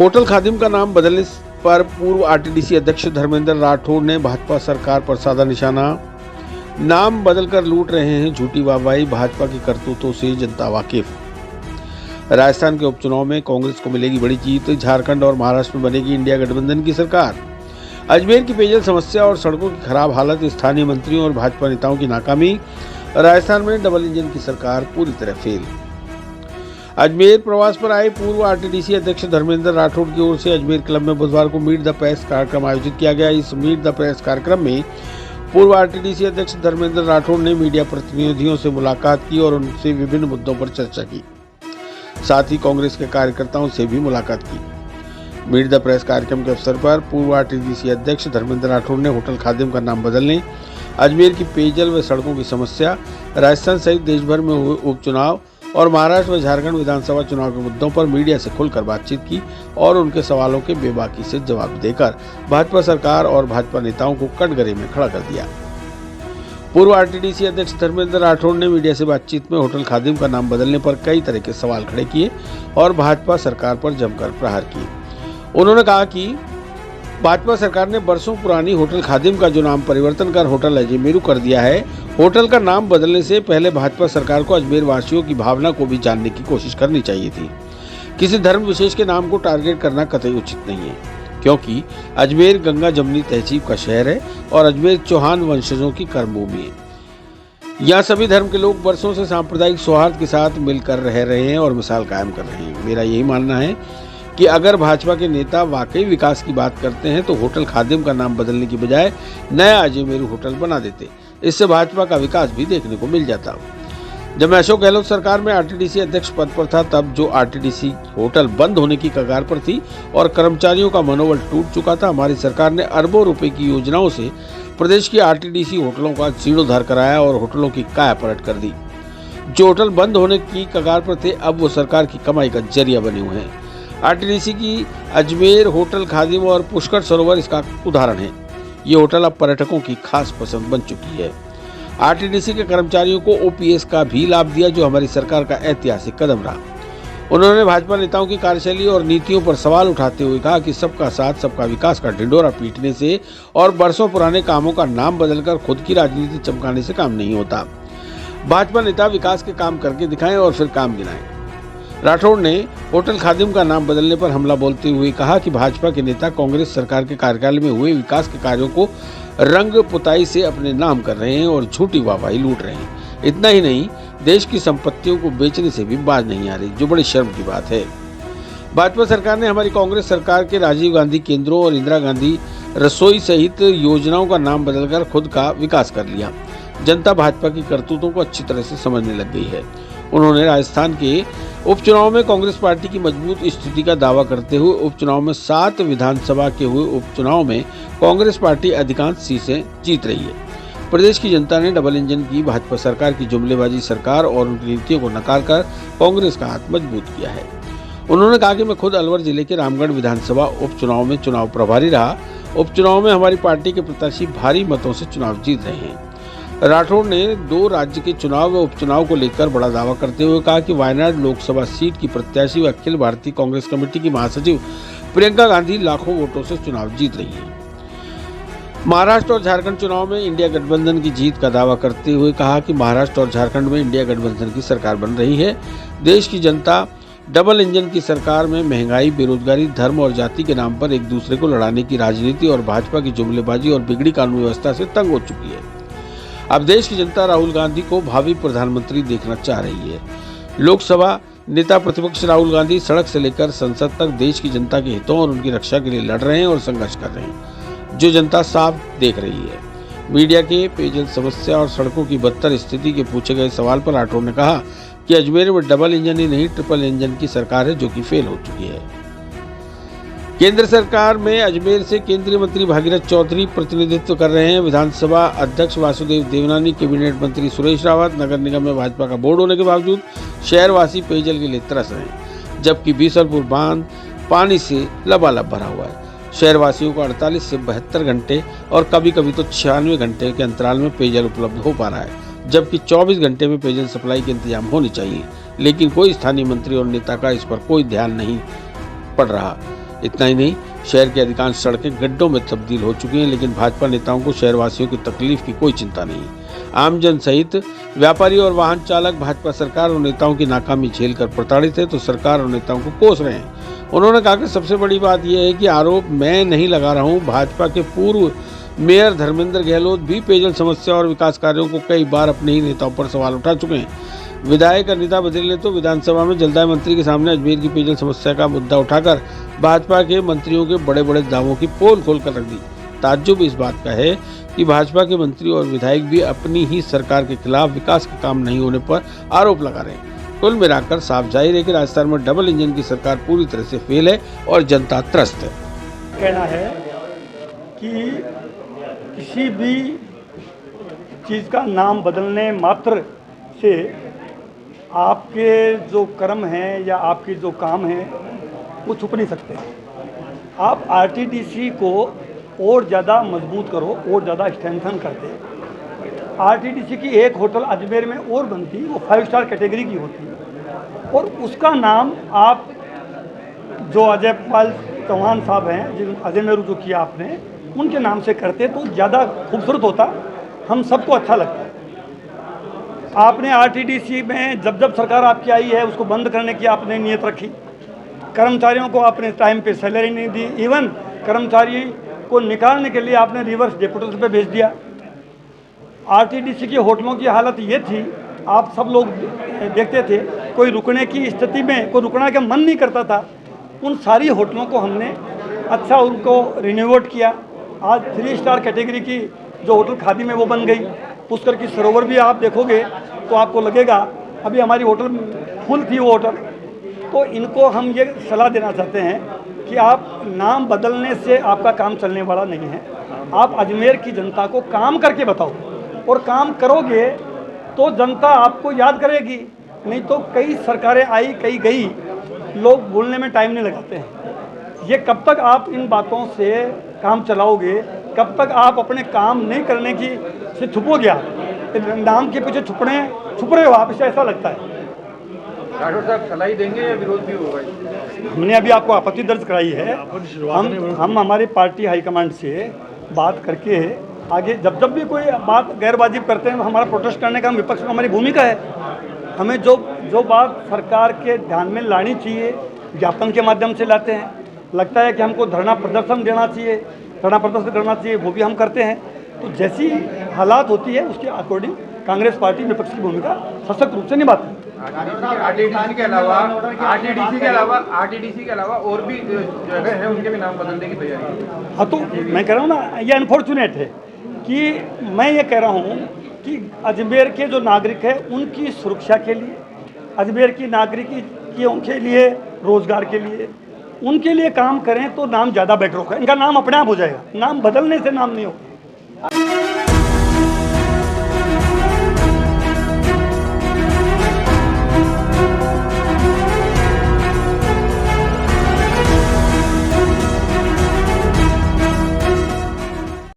Hotel खादिम का नाम बदलने पर पूर्व आरटीडीसी अध्यक्ष धर्मेंद्र राठौड़ ने भाजपा सरकार पर साधा निशाना। नाम बदलकर लूट रहे हैं झूठी वाहवाही, भाजपा की करतूतों से जनता वाकिफ। राजस्थान के उपचुनाव में कांग्रेस को मिलेगी बड़ी जीत, झारखंड और महाराष्ट्र में बनेगी इंडिया गठबंधन की सरकार। अजमेर की पेयजल समस्या और सड़कों की खराब हालत, स्थानीय मंत्रियों और भाजपा नेताओं की नाकामी, राजस्थान में डबल इंजन की सरकार पूरी तरह फेल। अजमेर प्रवास पर आए पूर्व आरटीडीसी अध्यक्ष धर्मेंद्र राठौड़ की ओर से अजमेर क्लब में बुधवार को मीट द प्रेस कार्यक्रम आयोजित किया गया। इस मीट द प्रेस कार्यक्रम में पूर्व आरटीडीसी अध्यक्ष धर्मेंद्र राठौड़ ने मीडिया प्रतिनिधियों से मुलाकात की और उनसे विभिन्न मुद्दों पर चर्चा की। साथ ही कांग्रेस के कार्यकर्ताओं से भी मुलाकात की। मीट द प्रेस कार्यक्रम के अवसर पर पूर्व आरटीडीसी अध्यक्ष धर्मेंद्र राठौड़ ने होटल खादिम का नाम बदलने, अजमेर की पेयजल व सड़कों की समस्या, राजस्थान सहित देश भर में हुए उपचुनाव और महाराष्ट्र व झारखंड विधानसभा चुनाव के मुद्दों पर मीडिया से खुलकर बातचीत की और उनके सवालों के बेबाकी से जवाब देकर भाजपा सरकार और भाजपा नेताओं को कटघरे में खड़ा कर दिया। पूर्व आरटीडीसी अध्यक्ष धर्मेंद्र राठौड़ ने मीडिया से बातचीत में होटल खादिम का नाम बदलने पर कई तरह के सवाल खड़े किए और भाजपा सरकार पर जमकर प्रहार किए। उन्होंने कहा कि भाजपा सरकार ने बरसों पुरानी होटल खादिम का जो नाम परिवर्तन कर होटल अजमेरू कर दिया है, होटल का नाम बदलने से पहले भाजपा सरकार को अजमेर वासियों की भावना को भी जानने की कोशिश करनी चाहिए थी। किसी धर्म विशेष के नाम को टारगेट करना कतई उचित नहीं है, क्योंकि अजमेर गंगा जमुनी तहजीब का शहर है और अजमेर चौहान वंशजों की कर्मभूमि है। यहाँ सभी धर्म के लोग बरसों से सांप्रदायिक सौहार्द के साथ मिलकर रह रहे हैं और मिसाल कायम कर रहे हैं। मेरा यही मानना है कि अगर भाजपा के नेता वाकई विकास की बात करते हैं तो होटल खादिम का नाम बदलने की बजाय नया अजमेरू होटल बना देते। इससे भाजपा का विकास भी देखने को मिल जाता। जब मैं अशोक गहलोत सरकार में आरटीडीसी अध्यक्ष पद पर था, तब जो आरटीडीसी होटल बंद होने की कगार पर थी और कर्मचारियों का मनोबल टूट चुका था, हमारी सरकार ने अरबों रुपए की योजनाओं से प्रदेश की आरटीडीसी होटलों का जीर्णोद्धार कराया और होटलों की काया पलट कर दी। जो होटल बंद होने की कगार पर थे, अब वो सरकार की कमाई का जरिया बने हुए हैं। आरटीडीसी की अजमेर होटल खादिम और पुष्कर सरोवर इसका उदाहरण है। ये होटल अब पर्यटकों की खास पसंद बन चुकी है। आरटीडीसी के कर्मचारियों को ओपीएस का भी लाभ दिया, जो हमारी सरकार का ऐतिहासिक कदम रहा। उन्होंने भाजपा नेताओं की कार्यशैली और नीतियों पर सवाल उठाते हुए कहा कि सबका साथ सबका विकास का ढिंढोरा पीटने से और बरसों पुराने कामों का नाम बदलकर खुद की राजनीति चमकाने से काम नहीं होता। भाजपा नेता विकास के काम करके दिखाएं और फिर काम गिनाएं। राठौड़ ने होटल खादिम का नाम बदलने पर हमला बोलते हुए कहा कि भाजपा के नेता कांग्रेस सरकार के कार्यकाल में हुए विकास के कार्यों को रंग पुताई से अपने नाम कर रहे हैं और झूठी वाहवाही लूट रहे हैं। इतना ही नहीं, देश की संपत्तियों को बेचने से भी बाज नहीं आ रही, जो बड़ी शर्म की बात है। भाजपा सरकार ने हमारी कांग्रेस सरकार के राजीव गांधी केंद्रों और इंदिरा गांधी रसोई सहित योजनाओं का नाम बदलकर खुद का विकास कर लिया। जनता भाजपा की करतूतों को अच्छी तरह से समझने लग गई है। उन्होंने राजस्थान के उपचुनाव में कांग्रेस पार्टी की मजबूत स्थिति का दावा करते हुए उपचुनाव में 7 विधानसभा के हुए उपचुनाव में कांग्रेस पार्टी अधिकांश सीटें जीत रही है। प्रदेश की जनता ने डबल इंजन की भाजपा सरकार की जुमलेबाजी सरकार और उनकी नीतियों को नकार कर कांग्रेस का हाथ मजबूत किया है। उन्होंने कहा कि मैं खुद अलवर जिले के रामगढ़ विधानसभा उपचुनाव में चुनाव प्रभारी रहा। उपचुनाव में हमारी पार्टी के प्रत्याशी भारी मतों से चुनाव जीत रहे हैं। राठौड़ ने 2 राज्य के चुनाव व उपचुनाव को लेकर बड़ा दावा करते हुए कहा कि वायनाड लोकसभा सीट की प्रत्याशी व अखिल भारतीय कांग्रेस कमेटी की महासचिव प्रियंका गांधी लाखों वोटों से चुनाव जीत रही है। महाराष्ट्र और झारखंड चुनाव में इंडिया गठबंधन की जीत का दावा करते हुए कहा कि महाराष्ट्र और झारखंड में इंडिया गठबंधन की सरकार बन रही है। देश की जनता डबल इंजन की सरकार में महंगाई, बेरोजगारी, धर्म और जाति के नाम पर एक दूसरे को लड़ाने की राजनीति और भाजपा की जुमलेबाजी और बिगड़ी कानून व्यवस्था से तंग हो चुकी है। अब देश की जनता राहुल गांधी को भावी प्रधानमंत्री देखना चाह रही है। लोकसभा नेता प्रतिपक्ष राहुल गांधी सड़क से लेकर संसद तक देश की जनता के हितों और उनकी रक्षा के लिए लड़ रहे हैं और संघर्ष कर रहे हैं, जो जनता साफ देख रही है। मीडिया के पेयजल समस्या और सड़कों की बदतर स्थिति के पूछे गए सवाल पर राठौड़ ने कहा कि अजमेर में डबल इंजन ही नहीं, ट्रिपल इंजन की सरकार है, जो कि फेल हो चुकी है। केंद्र सरकार में अजमेर से केंद्रीय मंत्री भागीरथ चौधरी प्रतिनिधित्व कर रहे हैं। विधानसभा अध्यक्ष वासुदेव देवनानी, कैबिनेट मंत्री सुरेश रावत, नगर निगम में भाजपा का बोर्ड होने के बावजूद शहरवासी पेयजल के लिए तरस रहे हैं, जबकि बीसलपुर बांध पानी से लबालब भरा हुआ है। शहरवासियों को 48 से 72 घंटे और कभी कभी तो 96 घंटे के अंतराल में पेयजल उपलब्ध हो पा रहा है, जबकि 24 घंटे में पेयजल सप्लाई के इंतजाम होने चाहिए, लेकिन कोई स्थानीय मंत्री और नेता का इस पर कोई ध्यान नहीं पड़ रहा। इतना ही नहीं, शहर की अधिकांश सड़कें गड्ढों में तब्दील हो चुकी हैं, लेकिन भाजपा नेताओं को शहरवासियों की तकलीफ की कोई चिंता नहीं। आमजन सहित व्यापारी और वाहन चालक भाजपा सरकार और नेताओं की नाकामी झेलकर प्रताड़ित है तो सरकार और नेताओं को कोस रहे हैं। उन्होंने कहा कि सबसे बड़ी बात यह है कि आरोप मैं नहीं लगा रहा हूं, भाजपा के पूर्व मेयर धर्मेंद्र गहलोत भी पेयजल समस्या और विकास कार्यों को कई बार अपने ही नेताओं पर सवाल उठा चुके हैं। विधायक अनिता बदले ने तो विधानसभा में जलदाय मंत्री के सामने अजमेर की पेयजल समस्या का मुद्दा उठाकर भाजपा के मंत्रियों के बड़े बड़े दावों की पोल खोल कर रख दी। ताज्जुब इस बात का है कि भाजपा के मंत्री और विधायक भी अपनी ही सरकार के खिलाफ विकास के काम नहीं होने पर आरोप लगा रहे हैं। कुल मिलाकर साफ जाहिर है कि राजस्थान में डबल इंजन की सरकार पूरी तरह से फेल है और जनता त्रस्त है। कहना है कि किसी भी चीज़ का नाम बदलने मात्र से आपके जो कर्म हैं या आपके जो काम हैं वो छुप नहीं सकते। आप आरटीडीसी को और ज़्यादा मजबूत करो और ज़्यादा स्ट्रेंथन करते। आरटीडीसी की एक होटल अजमेर में और बनती, वो 5 स्टार कैटेगरी की होती और उसका नाम आप जो अजय पाल चौहान साहब हैं, जिन अजय मेरू जो किया आपने, उनके नाम से करते तो ज़्यादा खूबसूरत होता, हम सबको अच्छा लगता। आपने आरटीडीसी में जब जब सरकार आपकी आई है उसको बंद करने की आपने नीयत रखी। कर्मचारियों को आपने टाइम पे सैलरी नहीं दी, इवन कर्मचारी को निकालने के लिए आपने रिवर्स डेपुटेशन पे भेज दिया। आरटीडीसी की होटलों की हालत ये थी, आप सब लोग देखते थे, कोई रुकने की स्थिति में कोई रुकना का मन नहीं करता था। उन सारी होटलों को हमने अच्छा उनको रिनोवेट किया। आज 3 स्टार कैटेगरी की जो होटल खादी में वो बन गई। पुष्कर की सरोवर भी आप देखोगे तो आपको लगेगा अभी हमारी होटल फुल थी वो होटल। तो इनको हम ये सलाह देना चाहते हैं कि आप नाम बदलने से आपका काम चलने वाला नहीं है। आप अजमेर की जनता को काम करके बताओ और काम करोगे तो जनता आपको याद करेगी। नहीं तो कई सरकारें आई कई गई, लोग भूलने में टाइम नहीं लगाते हैं। ये कब तक आप इन बातों से काम चलाओगे, कब तक आप अपने काम नहीं करने की से छुपोगे? आप नाम के पीछे छुप रहे हो आप, इससे ऐसा लगता है। राठौर साहब सलाह देंगे या विरोध भी होगा? हमने अभी आपको आपत्ति दर्ज कराई है। हम हमारी पार्टी हाईकमांड से बात करके आगे जब भी कोई बात गैरवाजिब करते हैं हमारा प्रोटेस्ट करने का विपक्ष में हमारी भूमिका है। हमें जो बात सरकार के ध्यान में लानी चाहिए ज्ञापन के माध्यम से लाते हैं। लगता है कि हमको धरना प्रदर्शन देना चाहिए, धरना प्रदर्शन करना चाहिए, वो भी हम करते हैं। तो जैसी हालात होती है उसके अकॉर्डिंग कांग्रेस पार्टी विपक्ष की भूमिका सशक्त रूप से निभाती है। आरटीडीसी के अलावा और भी जगह है उनके भी नाम बदलने की तैयारी। हाँ, तो मैं कह रहा हूँ ना, ये अनफॉर्चुनेट है कि मैं ये कह रहा हूँ कि अजमेर के जो नागरिक हैं उनकी सुरक्षा के लिए, अजमेर की नागरिकों के लिए, रोजगार के लिए, उनके लिए काम करें तो नाम ज़्यादा बेटर होगा। इनका नाम अपने आप हो जाएगा, नाम बदलने से नाम नहीं होगा।